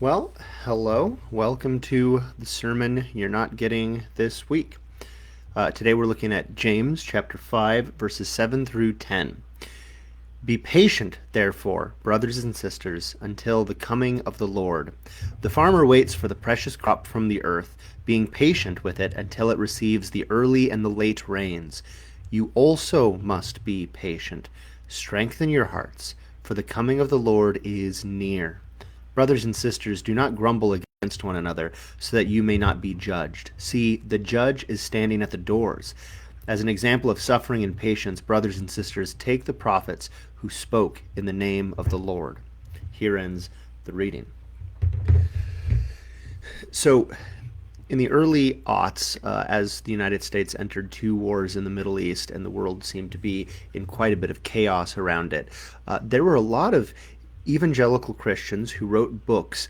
Well, hello. Welcome to the sermon you're not getting this week. Today we're looking at James chapter 5, verses 7 through 10. Be patient, therefore, brothers and sisters, until the coming of the Lord. The farmer waits for the precious crop from the earth, being patient with it until it receives the early and the late rains. You also must be patient. Strengthen your hearts, for the coming of the Lord is near. Brothers and sisters, do not grumble against one another, so that you may not be judged. See, the judge is standing at the doors. As an example of suffering and patience, brothers and sisters, take the prophets who spoke in the name of the Lord. Here ends the reading. So, in the early aughts, as the United States entered two wars in the Middle East and the world seemed to be in quite a bit of chaos around it, there were a lot of evangelical Christians who wrote books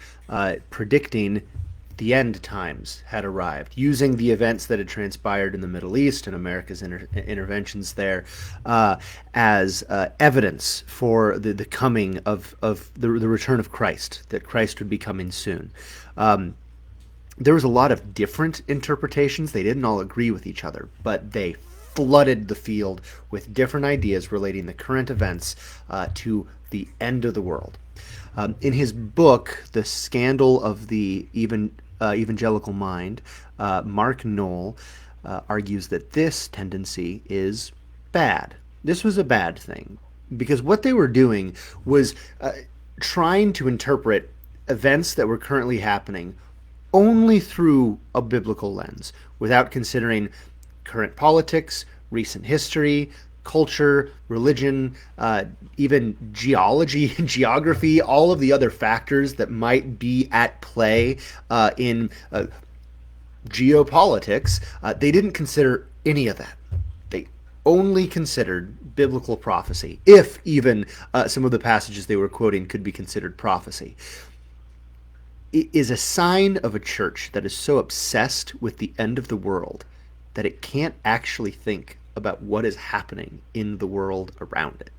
predicting the end times had arrived, using the events that had transpired in the Middle East and America's interventions there as evidence for the coming of the return of Christ, that Christ would be coming soon. There was a lot of different interpretations. They didn't all agree with each other, but they flooded the field with different ideas relating the current events to the end of the world. In his book, The Scandal of the Evangelical Mind, Mark Noll argues that this tendency is bad. This was a bad thing because what they were doing was trying to interpret events that were currently happening only through a biblical lens, without considering current politics, recent history, culture, religion, even geology, geography, all of the other factors that might be at play in geopolitics. They didn't consider any of that. They only considered biblical prophecy, if even some of the passages they were quoting could be considered prophecy. It is a sign of a church that is so obsessed with the end of the world that it can't actually think about what is happening in the world around it.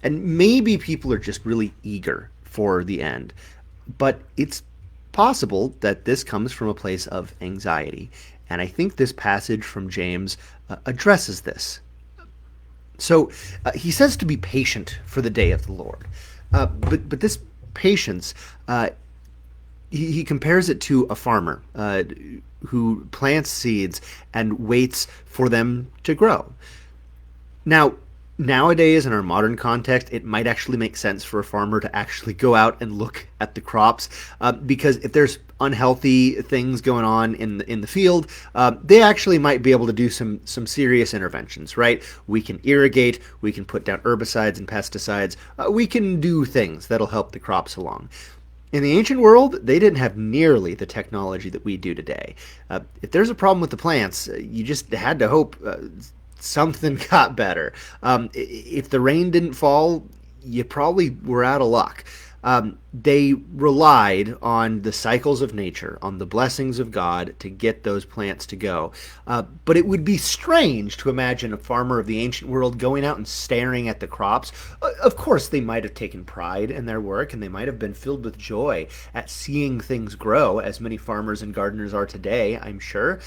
And maybe people are just really eager for the end, but it's possible that this comes from a place of anxiety. And I think this passage from James addresses this. So he says to be patient for the day of the Lord. But this patience, he compares it to a farmer who plants seeds and waits for them to grow. Now, nowadays in our modern context, it might actually make sense for a farmer to actually go out and look at the crops because if there's unhealthy things going on in the field, they actually might be able to do some serious interventions, right? We can irrigate, we can put down herbicides and pesticides, we can do things that'll help the crops along. In the ancient world, they didn't have nearly the technology that we do today. If there's a problem with the plants, you just had to hope something got better. If the rain didn't fall, you probably were out of luck. They relied on the cycles of nature, on the blessings of God to get those plants to go. But it would be strange to imagine a farmer of the ancient world going out and staring at the crops. Of course, they might have taken pride in their work and they might have been filled with joy at seeing things grow, as many farmers and gardeners are today, I'm sure.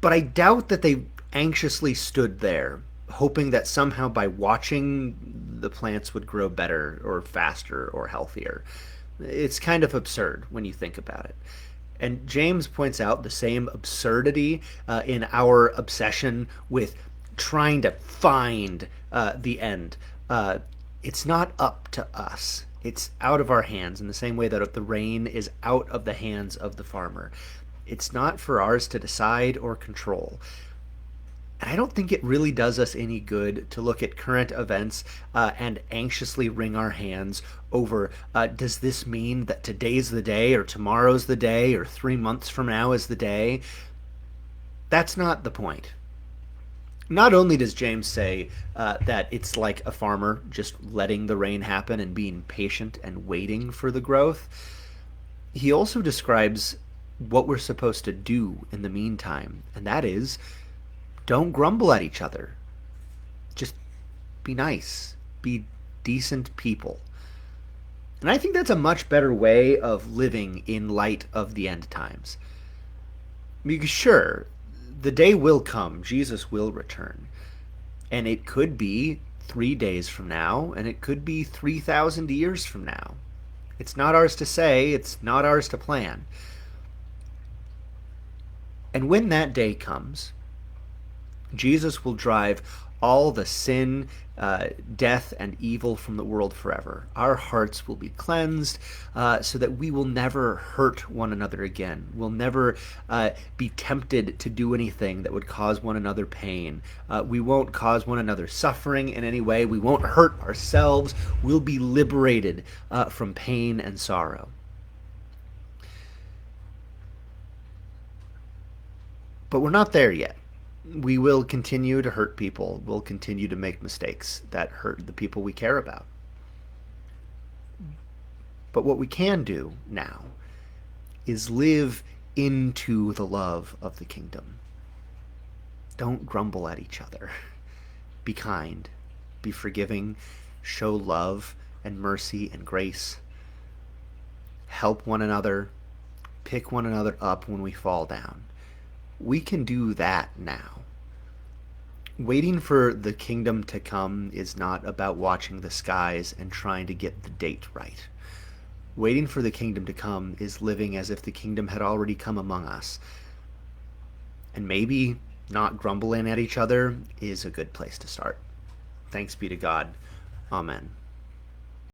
But I doubt that they anxiously stood there hoping that somehow by watching the plants would grow better or faster or healthier. It's kind of absurd when you think about it. And James points out the same absurdity in our obsession with trying to find the end. It's not up to us. It's out of our hands in the same way that the rain is out of the hands of the farmer. It's not for ours to decide or control. And I don't think it really does us any good to look at current events and anxiously wring our hands over does this mean that today's the day, or tomorrow's the day, or 3 months from now is the day? That's not the point. Not only does James say that it's like a farmer just letting the rain happen and being patient and waiting for the growth, he also describes what we're supposed to do in the meantime, and that is don't grumble at each other. Just be nice. Be decent people. And I think that's a much better way of living in light of the end times. Because sure, the day will come, Jesus will return. And it could be 3 days from now, and it could be 3,000 years from now. It's not ours to say, it's not ours to plan. And when that day comes, Jesus will drive all the sin, death, and evil from the world forever. Our hearts will be cleansed so that we will never hurt one another again. We'll never be tempted to do anything that would cause one another pain. We won't cause one another suffering in any way. We won't hurt ourselves. We'll be liberated from pain and sorrow. But we're not there yet. We will continue to hurt people. We'll continue to make mistakes that hurt the people we care about. But what we can do now is live into the love of the kingdom. Don't grumble at each other. Be kind. Be forgiving. Show love and mercy and grace. Help one another. Pick one another up when we fall down. We can do that now. Waiting for the kingdom to come is not about watching the skies and trying to get the date right. Waiting for the kingdom to come is living as if the kingdom had already come among us. And maybe not grumbling at each other is a good place to start. Thanks be to God. Amen.